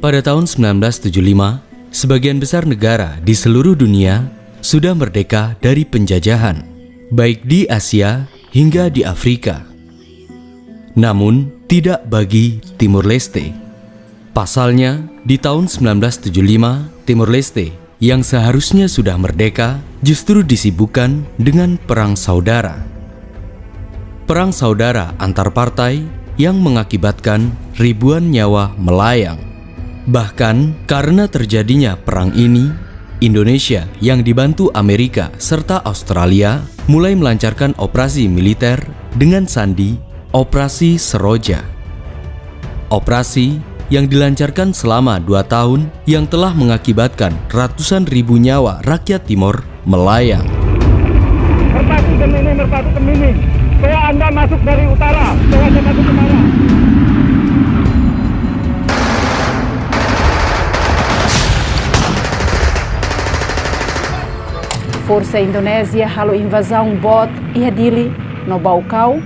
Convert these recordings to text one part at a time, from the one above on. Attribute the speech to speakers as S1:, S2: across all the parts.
S1: Pada tahun 1975, sebagian besar negara di seluruh dunia sudah merdeka dari penjajahan, baik di Asia hingga di Afrika. Namun, tidak bagi Timur Leste. Pasalnya, di tahun 1975, Timur Leste yang seharusnya sudah merdeka justru disibukkan dengan perang saudara. Perang saudara antar partai yang mengakibatkan ribuan nyawa melayang. Bahkan karena terjadinya perang ini, Indonesia yang dibantu Amerika serta Australia mulai melancarkan operasi militer dengan sandi Operasi Seroja. Operasi yang dilancarkan selama 2 tahun yang telah mengakibatkan ratusan ribu nyawa rakyat Timor melayang.
S2: Merpati ke mini. Saya Anda masuk dari utara, saya Anda masuk ke mana?
S3: Força Indonésia halo invasão bot ia dili no Baucau,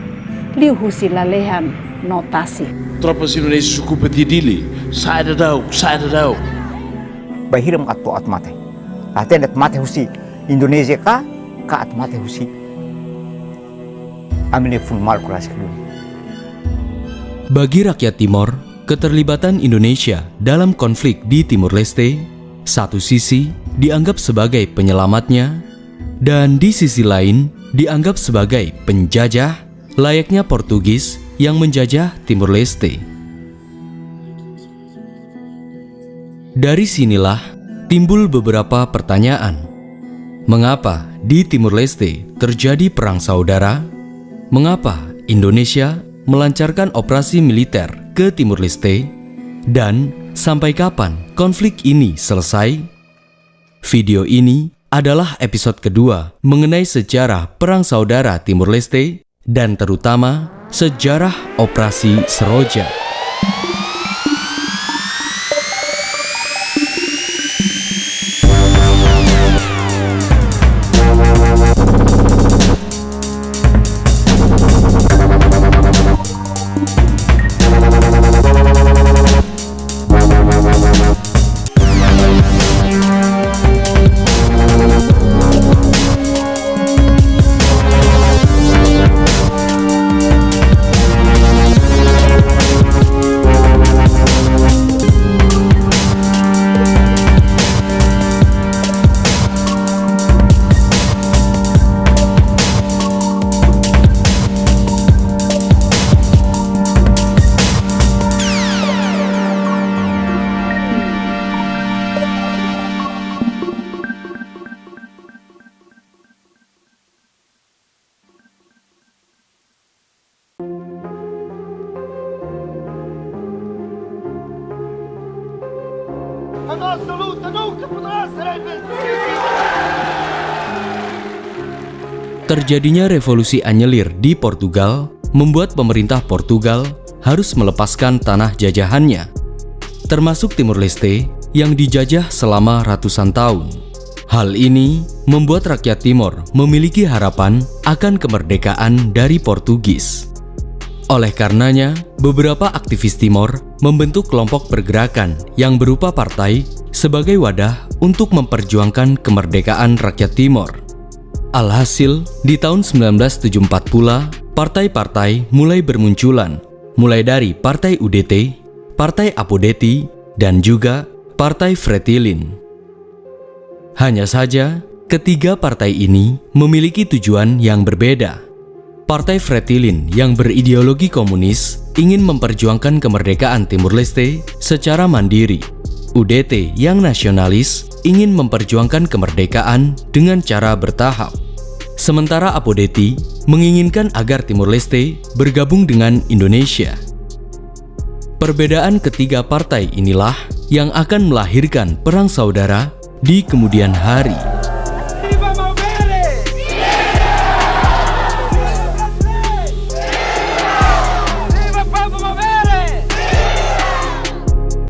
S3: liu husi lalehan no Tasi.
S4: Tropas indonésias ocupam Dili. Sai da.
S5: Bahiram atto at mate. Aten at mate husi Indonesia ka at mate husi. Amile fun mal kelas kedua.
S1: Bagi rakyat Timor, keterlibatan Indonesia dalam konflik di Timur Leste satu sisi dianggap sebagai penyelamatnya, dan di sisi lain dianggap sebagai penjajah layaknya Portugis yang menjajah Timur Leste. Dari sinilah timbul beberapa pertanyaan. Mengapa di Timur Leste terjadi perang saudara? Mengapa Indonesia melancarkan operasi militer ke Timur Leste? Dan sampai kapan konflik ini selesai? Video ini adalah episode kedua mengenai sejarah Perang Saudara Timur Leste dan terutama sejarah Operasi Seroja. Terjadinya revolusi anyelir di Portugal membuat pemerintah Portugal harus melepaskan tanah jajahannya, termasuk Timur Leste yang dijajah selama ratusan tahun. Hal ini membuat rakyat Timor memiliki harapan akan kemerdekaan dari Portugis. Oleh karenanya, beberapa aktivis Timor membentuk kelompok pergerakan yang berupa partai sebagai wadah untuk memperjuangkan kemerdekaan rakyat Timor. Alhasil, di tahun 1974 pula, partai-partai mulai bermunculan, mulai dari Partai UDT, Partai Apodeti, dan juga Partai Fretilin. Hanya saja, ketiga partai ini memiliki tujuan yang berbeda. Partai Fretilin yang berideologi komunis ingin memperjuangkan kemerdekaan Timur Leste secara mandiri. UDT yang nasionalis ingin memperjuangkan kemerdekaan dengan cara bertahap. Sementara Apodeti menginginkan agar Timur Leste bergabung dengan Indonesia. Perbedaan ketiga partai inilah yang akan melahirkan perang saudara di kemudian hari.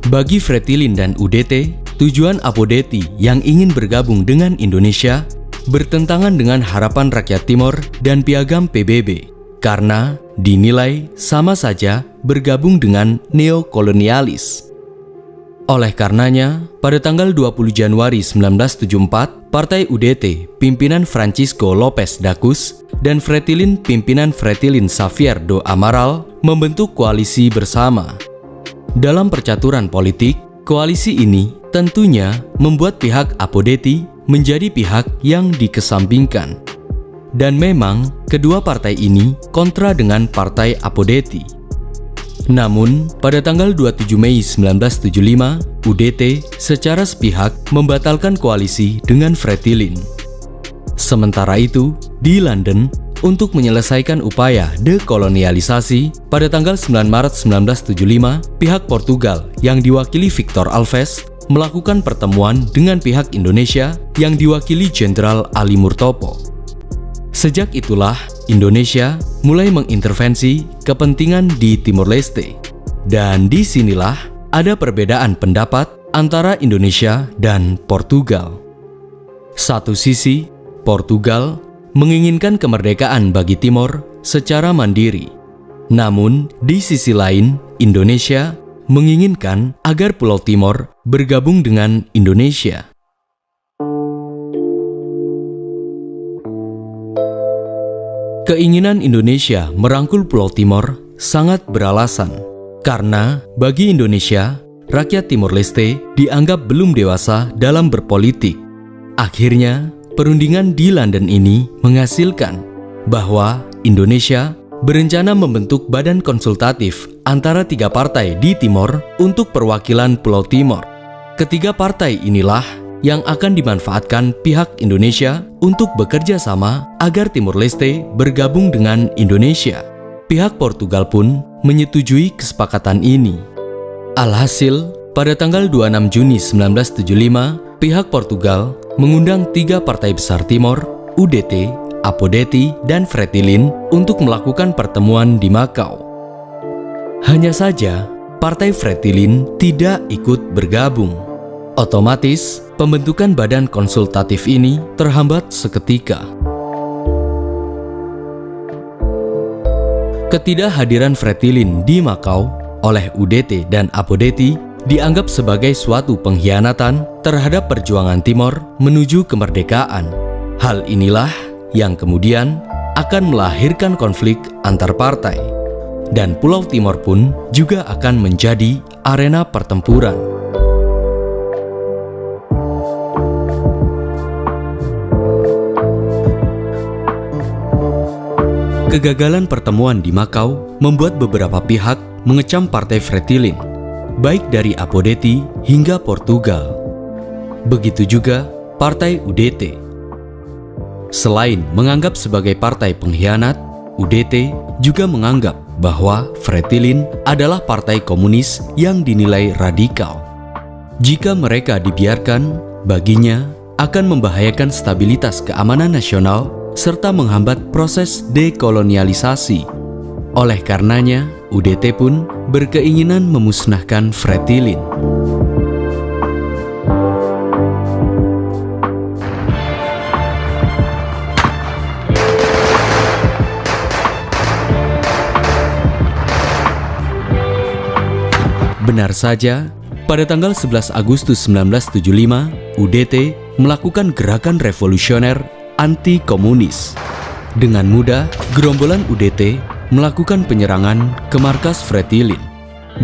S1: Bagi Fretilin dan UDT, tujuan Apodeti yang ingin bergabung dengan Indonesia bertentangan dengan harapan rakyat Timor dan piagam PBB karena dinilai sama saja bergabung dengan neokolonialis. Oleh karenanya, pada tanggal 20 Januari 1974, Partai UDT pimpinan Francisco Lopez Dacus dan Fretilin pimpinan Fretilin Xavier do Amaral membentuk koalisi bersama. Dalam percaturan politik, koalisi ini tentunya membuat pihak Apodetti menjadi pihak yang dikesampingkan. Dan memang, kedua partai ini kontra dengan Partai Apodetti. Namun, pada tanggal 27 Mei 1975, UDT secara sepihak membatalkan koalisi dengan Fretilin. Sementara itu, di London, untuk menyelesaikan upaya dekolonialisasi, pada tanggal 9 Maret 1975, pihak Portugal yang diwakili Victor Alves melakukan pertemuan dengan pihak Indonesia yang diwakili Jenderal Ali Murtopo. Sejak itulah, Indonesia mulai mengintervensi kepentingan di Timor Leste. Dan disinilah ada perbedaan pendapat antara Indonesia dan Portugal. Satu sisi, Portugal menginginkan kemerdekaan bagi Timor secara mandiri. Namun, di sisi lain, Indonesia menginginkan agar Pulau Timor bergabung dengan Indonesia. Keinginan Indonesia merangkul Pulau Timor sangat beralasan, karena bagi Indonesia, rakyat Timor Leste dianggap belum dewasa dalam berpolitik. Akhirnya, perundingan di London ini menghasilkan bahwa Indonesia berencana membentuk badan konsultatif antara 3 partai di Timor untuk perwakilan Pulau Timor. Ketiga partai inilah yang akan dimanfaatkan pihak Indonesia untuk bekerja sama agar Timor Leste bergabung dengan Indonesia. Pihak Portugal pun menyetujui kesepakatan ini. Alhasil, pada tanggal 26 Juni 1975, pihak Portugal mengundang 3 partai besar Timor, UDT, Apodetti, dan Fretilin untuk melakukan pertemuan di Makau. Hanya saja, Partai Fretilin tidak ikut bergabung. Otomatis, pembentukan badan konsultatif ini terhambat seketika. Ketidakhadiran Fretilin di Makau oleh UDT dan Apodetti dianggap sebagai suatu pengkhianatan terhadap perjuangan Timor menuju kemerdekaan. Hal inilah yang kemudian akan melahirkan konflik antar partai. Dan Pulau Timor pun juga akan menjadi arena pertempuran. Kegagalan pertemuan di Makau membuat beberapa pihak mengecam Partai Fretilin, baik dari Apodetti hingga Portugal. Begitu juga Partai UDT. Selain menganggap sebagai partai pengkhianat, UDT juga menganggap bahwa Fretilin adalah partai komunis yang dinilai radikal. Jika mereka dibiarkan, baginya akan membahayakan stabilitas keamanan nasional serta menghambat proses dekolonialisasi. Oleh karenanya, UDT pun berkeinginan memusnahkan Fretilin. Benar saja, pada tanggal 11 Agustus 1975, UDT melakukan gerakan revolusioner anti-komunis. Dengan mudah, gerombolan UDT melakukan penyerangan ke markas Fretilin.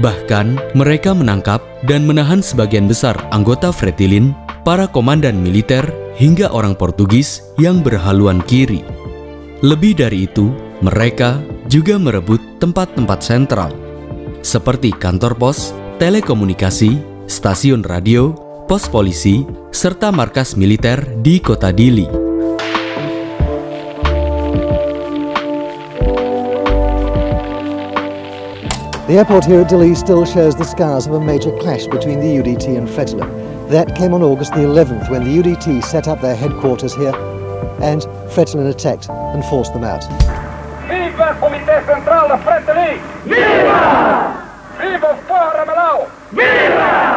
S1: Bahkan, mereka menangkap dan menahan sebagian besar anggota Fretilin, para komandan militer, hingga orang Portugis yang berhaluan kiri. Lebih dari itu, mereka juga merebut tempat-tempat sentral, seperti kantor pos, telekomunikasi, stasiun radio, pos polisi, serta markas militer di kota Dili.
S6: The airport here at Dili still shows the scars of a major clash between the UDT and Fretilin. That came on August the 11th when the UDT set up their headquarters here and Fretilin attacked and forced them out.
S2: Viva Comité Central da Fretilin! Viva! Viva o Forra Malau! Viva!